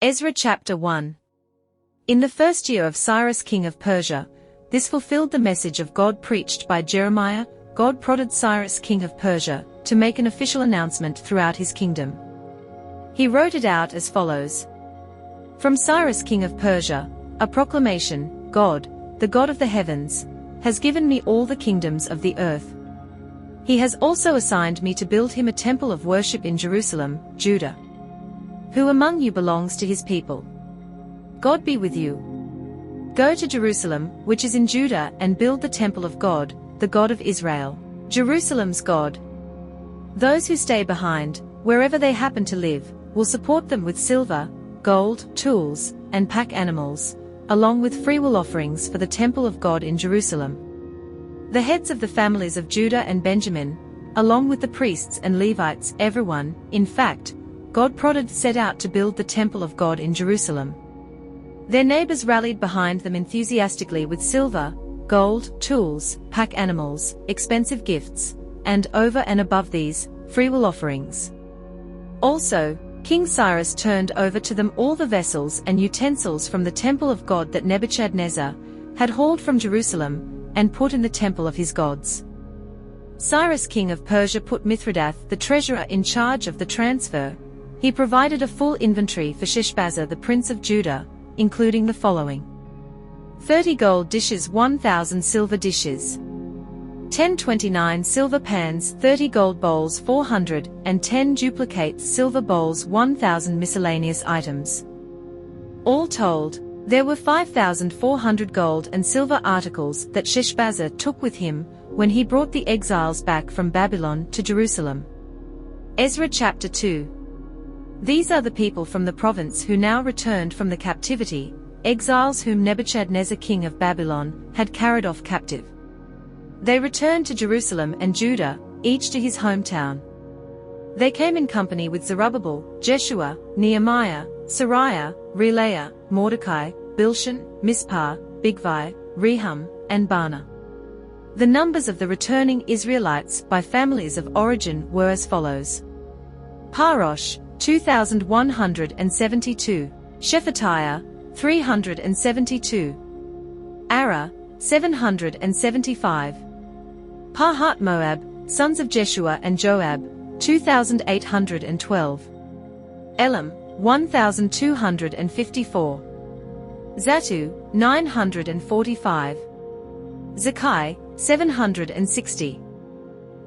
Ezra chapter 1. In the first year of Cyrus king of Persia, this fulfilled the message of God preached by Jeremiah. God prodded Cyrus king of Persia to make an official announcement throughout his kingdom. He wrote it out as follows. From Cyrus king of Persia, a proclamation, God, the God of the heavens, has given me all the kingdoms of the earth. He has also assigned me to build him a temple of worship in Jerusalem, Judah. Who among you belongs to his people? God be with you. Go to Jerusalem, which is in Judah, and build the temple of God, the God of Israel, Jerusalem's God. Those who stay behind, wherever they happen to live, will support them with silver, gold, tools, and pack animals, along with freewill offerings for the temple of God in Jerusalem. The heads of the families of Judah and Benjamin, along with the priests and Levites, everyone, in fact, God prodded, set out to build the temple of God in Jerusalem. Their neighbors rallied behind them enthusiastically with silver, gold, tools, pack animals, expensive gifts, and over and above these, freewill offerings. Also, King Cyrus turned over to them all the vessels and utensils from the temple of God that Nebuchadnezzar had hauled from Jerusalem and put in the temple of his gods. Cyrus king of Persia put Mithridath the treasurer in charge of the transfer. He provided a full inventory for Sheshbazzar the prince of Judah, including the following: 30 gold dishes, 1,000 silver dishes, 1029 silver pans, 30 gold bowls, 410 duplicate silver bowls, 1,000 miscellaneous items. All told, there were 5,400 gold and silver articles that Sheshbazzar took with him when he brought the exiles back from Babylon to Jerusalem. Ezra chapter 2. These are the people from the province who now returned from the captivity, exiles whom Nebuchadnezzar king of Babylon had carried off captive. They returned to Jerusalem and Judah, each to his hometown. They came in company with Zerubbabel, Jeshua, Nehemiah, Sariah, Reelaiah, Mordecai, Bilshan, Mispah, Bigvai, Rehum, and Baanah. The numbers of the returning Israelites by families of origin were as follows: Parosh, 2,172, Shephatiah, 372, Ara, 775, Pahat Moab, sons of Jeshua and Joab, 2,812, Elam, 1,254, Zatu, 945, Zakai, 760,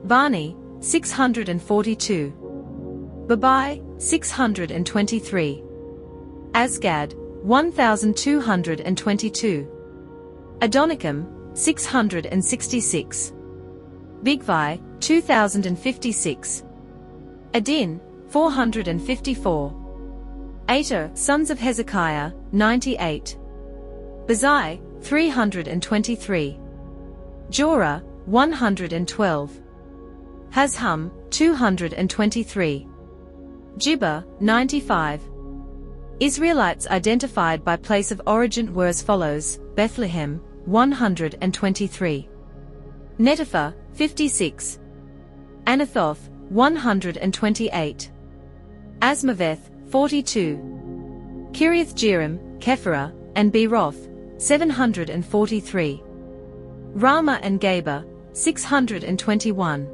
Bani, 642, Babai, 623, Asgad, 1,222, Adonikam, 666, Bigvai, 2,056, Adin, 454, Ater, sons of Hezekiah, 98, Bazai, 323, Jorah, 112, Hazhum, 223, Jibba, 95. Israelites identified by place of origin were as follows: Bethlehem, 123, Netopha, 56, Anathoth, 128, Asmaveth, 42, Kiriath-jearim, Kephirah, and Beeroth, 743, Ramah and Geba, 621,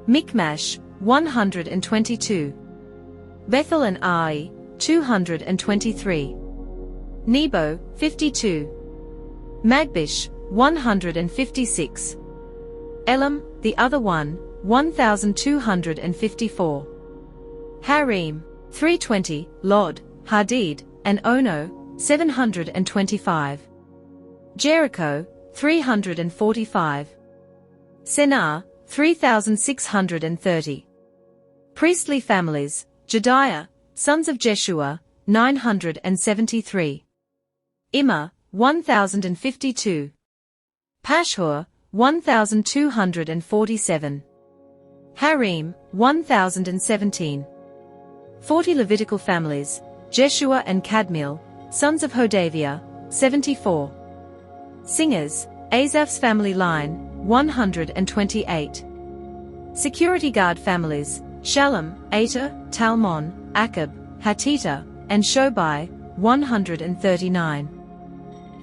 Michmash, 122, Bethel and Ai, 223, Nebo, 52, Magbish, 156, Elam, the other one, 1,254, Harim, 320, Lod, Hadid, and Ono, 725, Jericho, 345, Senah, 3,630. Priestly families: Jediah, sons of Jeshua, 973, Immer, 1,052, Pashhur, 1,247, Harim, 1,017. 40 Levitical families: Jeshua and Kadmiel, sons of Hodaviah, 74. Singers: Asaph's family line, 128. Security guard families: Shallum, Ater, Talmon, Akab, Hatita, and Shobai, 139.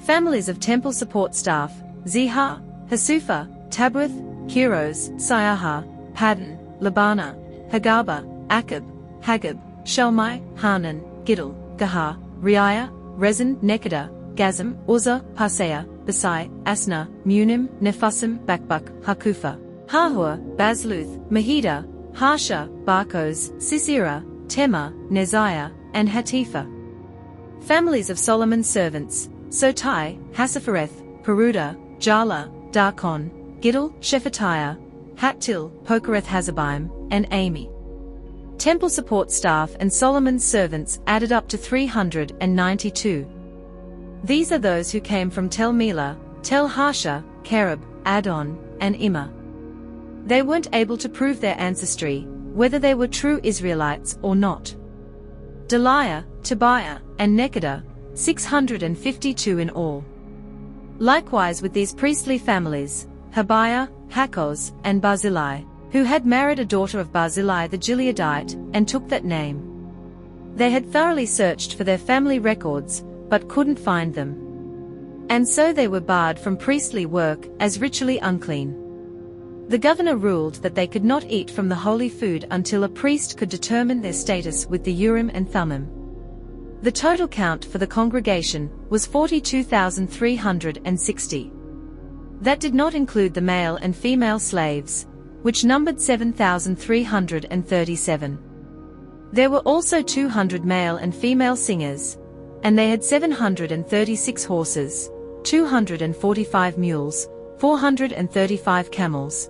Families of temple support staff: Zihar, Hasufa, Tabwith, Heroes, Siaha, Paddan, Labana, Hagaba, Akab, Hagab, Shalmai, Hanan, Giddel, Gahar, Riah, Rezin, Nekada, Gazam, Uzzah, Paseah, Basai, Asna, Munim, Nephusim, Bakbuk, Hakufa, Hahua, Bazluth, Mahida, Harsha, Barkos, Sisera, Tema, Neziah, and Hatifa. Families of Solomon's servants: Sotai, Hassaphareth, Peruda, Jala, Darkon, Giddel, Shephatiah, Hattil, Pokereth Hazzabaim, and Amy. Temple support staff and Solomon's servants added up to 392. These are those who came from Tel Melah, Tel Harsha, Kerub, Adon, and Immer. They weren't able to prove their ancestry, whether they were true Israelites or not. Deliah, Tobiah, and Nekada, 652 in all. Likewise with these priestly families, Habiah, Hakkoz, and Barzillai, who had married a daughter of Barzillai the Gileadite, and took that name. They had thoroughly searched for their family records, but couldn't find them. And so they were barred from priestly work as ritually unclean. The governor ruled that they could not eat from the holy food until a priest could determine their status with the Urim and Thummim. The total count for the congregation was 42,360. That did not include the male and female slaves, which numbered 7,337. There were also 200 male and female singers, and they had 736 horses, 245 mules, 435 camels,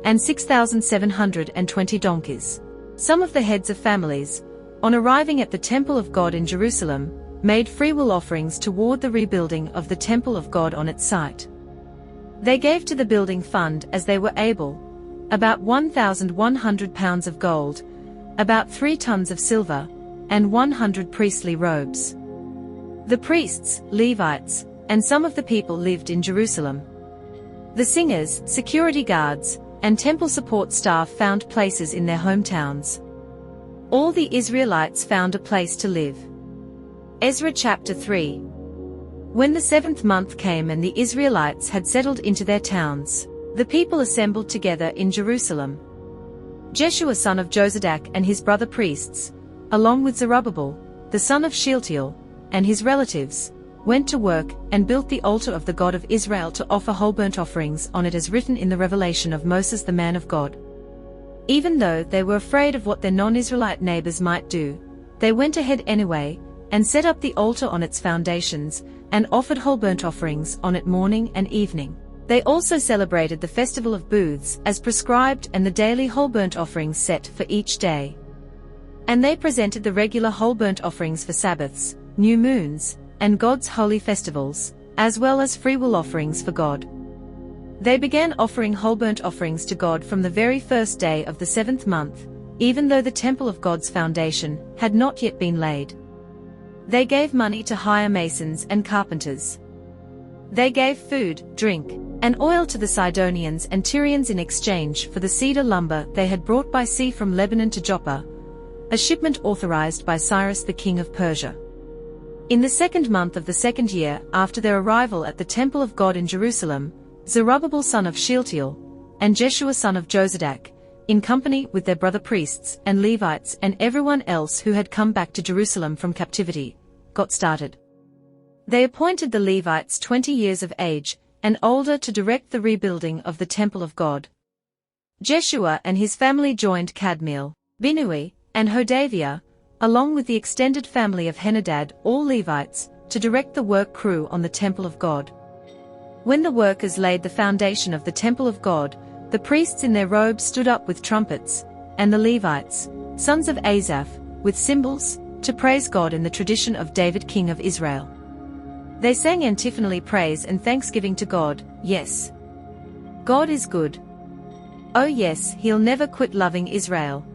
and 6,720 donkeys. Some of the heads of families, on arriving at the Temple of God in Jerusalem, made freewill offerings toward the rebuilding of the Temple of God on its site. They gave to the building fund as they were able, about 1,100 pounds of gold, about 3 tons of silver, and 100 priestly robes. The priests, Levites, and some of the people lived in Jerusalem. The singers, security guards, and temple support staff found places in their hometowns. All the Israelites found a place to live. Ezra chapter 3. When the 7th month came and the Israelites had settled into their towns, the people assembled together in Jerusalem. Jeshua son of Jozadak and his brother priests, along with Zerubbabel, the son of Shealtiel, and his relatives, went to work and built the altar of the God of Israel to offer whole burnt offerings on it as written in the revelation of Moses the man of God. Even though they were afraid of what their non-Israelite neighbors might do, they went ahead anyway, and set up the altar on its foundations, and offered whole burnt offerings on it morning and evening. They also celebrated the festival of booths as prescribed and the daily whole burnt offerings set for each day. And they presented the regular whole burnt offerings for Sabbaths, new moons, and God's holy festivals, as well as freewill offerings for God. They began offering whole burnt offerings to God from the very first day of the 7th month, even though the temple of God's foundation had not yet been laid. They gave money to hire masons and carpenters. They gave food, drink, and oil to the Sidonians and Tyrians in exchange for the cedar lumber they had brought by sea from Lebanon to Joppa, a shipment authorized by Cyrus the king of Persia. In the 2nd month of the 2nd year after their arrival at the temple of God in Jerusalem, Zerubbabel son of Shealtiel, and Jeshua son of Jozadak, in company with their brother priests and Levites and everyone else who had come back to Jerusalem from captivity, got started. They appointed the Levites 20 years of age and older to direct the rebuilding of the temple of God. Jeshua and his family joined Kadmiel, Binnui, and Hodaviah, along with the extended family of Henadad, all Levites, to direct the work crew on the temple of God. When the workers laid the foundation of the temple of God, the priests in their robes stood up with trumpets, and the Levites, sons of Asaph, with cymbals, to praise God in the tradition of David king of Israel. They sang antiphonally praise and thanksgiving to God. Yes, God is good. Oh yes, he'll never quit loving Israel.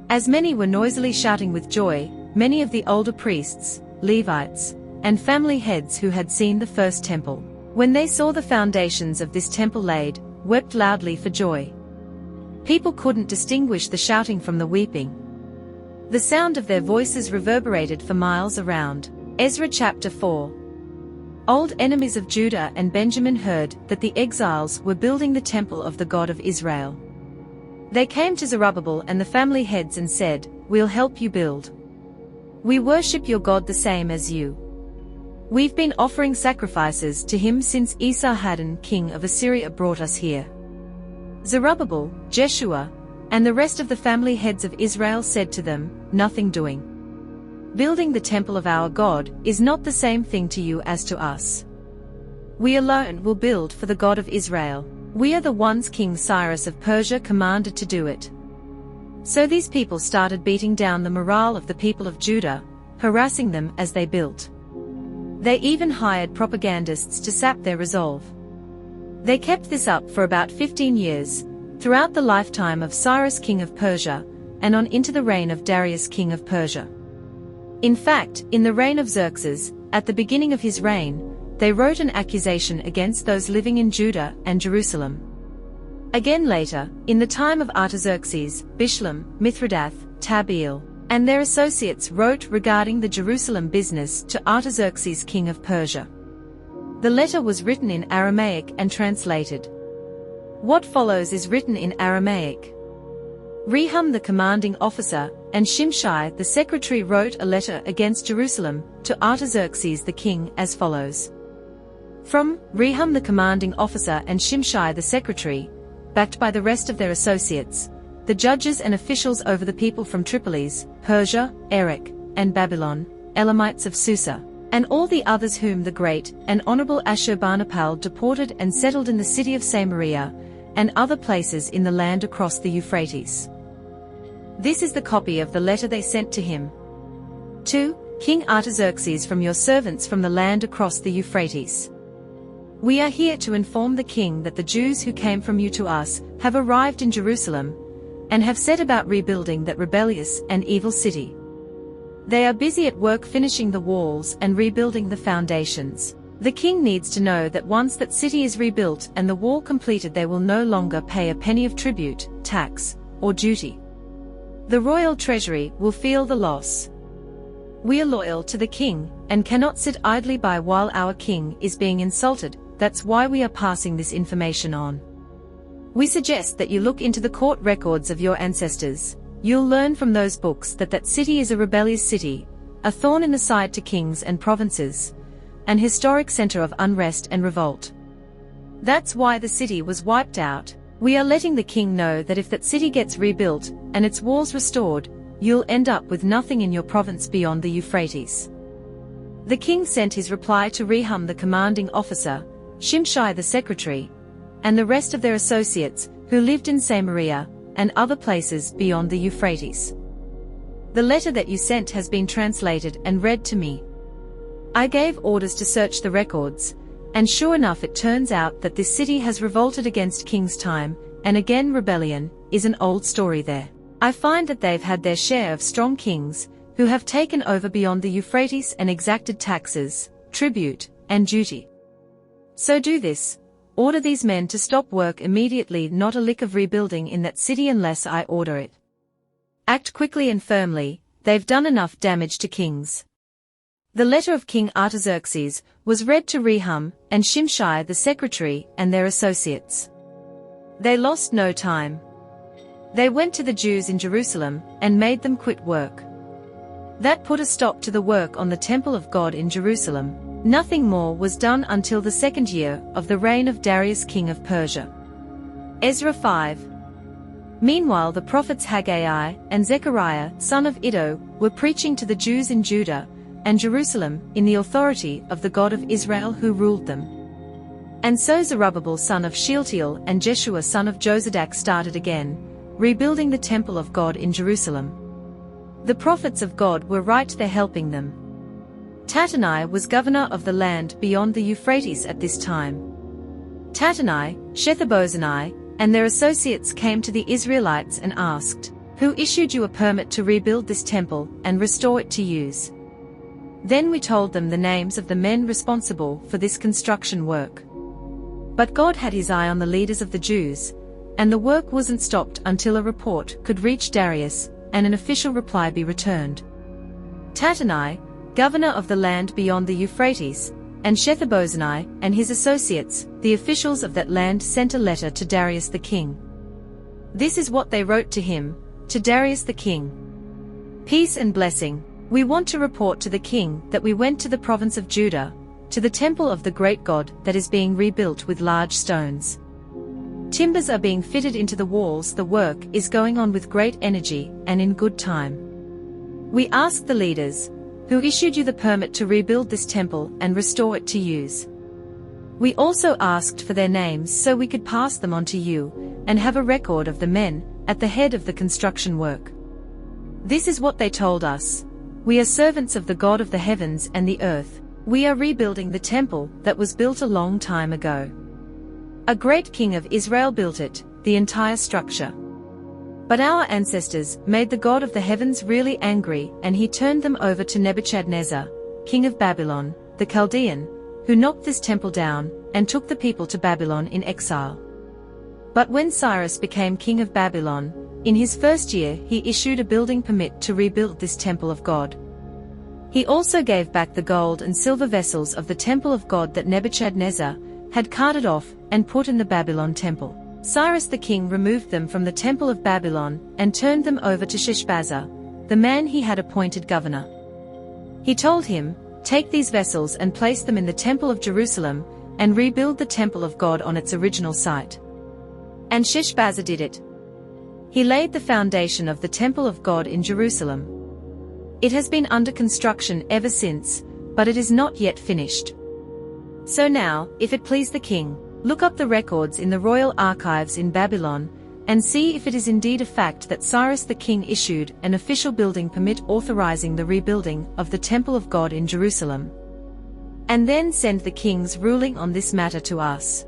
As many were noisily shouting with joy, many of the older priests, Levites, and family heads who had seen the first temple, when they saw the foundations of this temple laid, wept loudly for joy. People couldn't distinguish the shouting from the weeping. The sound of their voices reverberated for miles around. Ezra chapter 4. Old enemies of Judah and Benjamin heard that the exiles were building the temple of the God of Israel. They came to Zerubbabel and the family heads and said, "We'll help you build. We worship your God the same as you. We've been offering sacrifices to him since Esarhaddon king of Assyria brought us here." Zerubbabel, Jeshua, and the rest of the family heads of Israel said to them, "Nothing doing. Building the temple of our God is not the same thing to you as to us. We alone will build for the God of Israel. We are the ones King Cyrus of Persia commanded to do it." So these people started beating down the morale of the people of Judah, harassing them as they built. They even hired propagandists to sap their resolve. They kept this up for about 15 years, throughout the lifetime of Cyrus king of Persia, and on into the reign of Darius king of Persia. In fact, in the reign of Xerxes, at the beginning of his reign, they wrote an accusation against those living in Judah and Jerusalem. Again later, in the time of Artaxerxes, Bishlam, Mithridath, Tabeel, and their associates wrote regarding the Jerusalem business to Artaxerxes king of Persia. The letter was written in Aramaic and translated. What follows is written in Aramaic. Rehum the commanding officer and Shimshai the secretary wrote a letter against Jerusalem to Artaxerxes the king as follows. From Rehum the commanding officer and Shimshai the secretary, backed by the rest of their associates, the judges and officials over the people from Tripolis, Persia, Erech, and Babylon, Elamites of Susa, and all the others whom the great and honorable Ashurbanipal deported and settled in the city of Samaria, and other places in the land across the Euphrates. This is the copy of the letter they sent to him. To King Artaxerxes, from your servants from the land across the Euphrates. We are here to inform the king that the Jews who came from you to us have arrived in Jerusalem, and have set about rebuilding that rebellious and evil city. They are busy at work finishing the walls and rebuilding the foundations. The king needs to know that once that city is rebuilt and the wall completed, they will no longer pay a penny of tribute, tax, or duty. The royal treasury will feel the loss. We are loyal to the king, and cannot sit idly by while our king is being insulted. That's why we are passing this information on. We suggest that you look into the court records of your ancestors. You'll learn from those books that that city is a rebellious city, a thorn in the side to kings and provinces, an historic center of unrest and revolt. That's why the city was wiped out. We are letting the king know that if that city gets rebuilt and its walls restored, you'll end up with nothing in your province beyond the Euphrates. The king sent his reply to Rehum the commanding officer, Shimshai the secretary, and the rest of their associates, who lived in Samaria, and other places beyond the Euphrates. The letter that you sent has been translated and read to me. I gave orders to search the records, and sure enough it turns out that this city has revolted against king's time, and again rebellion is an old story there. I find that they've had their share of strong kings, who have taken over beyond the Euphrates and exacted taxes, tribute, and duty. So do this. Order these men to stop work immediately, not a lick of rebuilding in that city unless I order it. Act quickly and firmly, they've done enough damage to kings. The letter of King Artaxerxes was read to Rehum and Shimshai the secretary and their associates. They lost no time. They went to the Jews in Jerusalem and made them quit work. That put a stop to the work on the temple of God in Jerusalem. Nothing more was done until the second year of the reign of Darius king of Persia. Ezra 5. Meanwhile the prophets Haggai and Zechariah son of Iddo were preaching to the Jews in Judah and Jerusalem in the authority of the God of Israel who ruled them. And so Zerubbabel son of Shealtiel and Jeshua son of Jozadak started again, rebuilding the temple of God in Jerusalem. The prophets of God were right there helping them. Tattenai was governor of the land beyond the Euphrates at this time. Tattenai, Shethar-bozenai, and their associates came to the Israelites and asked, "Who issued you a permit to rebuild this temple and restore it to use?" Then we told them the names of the men responsible for this construction work. But God had his eye on the leaders of the Jews, and the work wasn't stopped until a report could reach Darius, and an official reply be returned. Tattenai, governor of the land beyond the Euphrates, and Shethar-bozenai and his associates, the officials of that land, sent a letter to Darius the king. This is what they wrote to him, to Darius the king. Peace and blessing. We want to report to the king that we went to the province of Judah, to the temple of the great God that is being rebuilt with large stones. Timbers are being fitted into the walls. The work is going on with great energy and in good time. We ask the leaders, who issued you the permit to rebuild this temple and restore it to use. We also asked for their names so we could pass them on to you, and have a record of the men at the head of the construction work. This is what they told us. We are servants of the God of the heavens and the earth. We are rebuilding the temple that was built a long time ago. A great king of Israel built it, the entire structure. But our ancestors made the God of the heavens really angry, and he turned them over to Nebuchadnezzar, king of Babylon, the Chaldean, who knocked this temple down, and took the people to Babylon in exile. But when Cyrus became king of Babylon, in his first year he issued a building permit to rebuild this temple of God. He also gave back the gold and silver vessels of the temple of God that Nebuchadnezzar had carted off and put in the Babylon temple. Cyrus the king removed them from the temple of Babylon and turned them over to Sheshbazzar, the man he had appointed governor. He told him, "Take these vessels and place them in the temple of Jerusalem, and rebuild the temple of God on its original site." And Sheshbazzar did it. He laid the foundation of the temple of God in Jerusalem. It has been under construction ever since, but it is not yet finished. So now, if it please the king, look up the records in the royal archives in Babylon, and see if it is indeed a fact that Cyrus the king issued an official building permit authorizing the rebuilding of the temple of God in Jerusalem. And then send the king's ruling on this matter to us.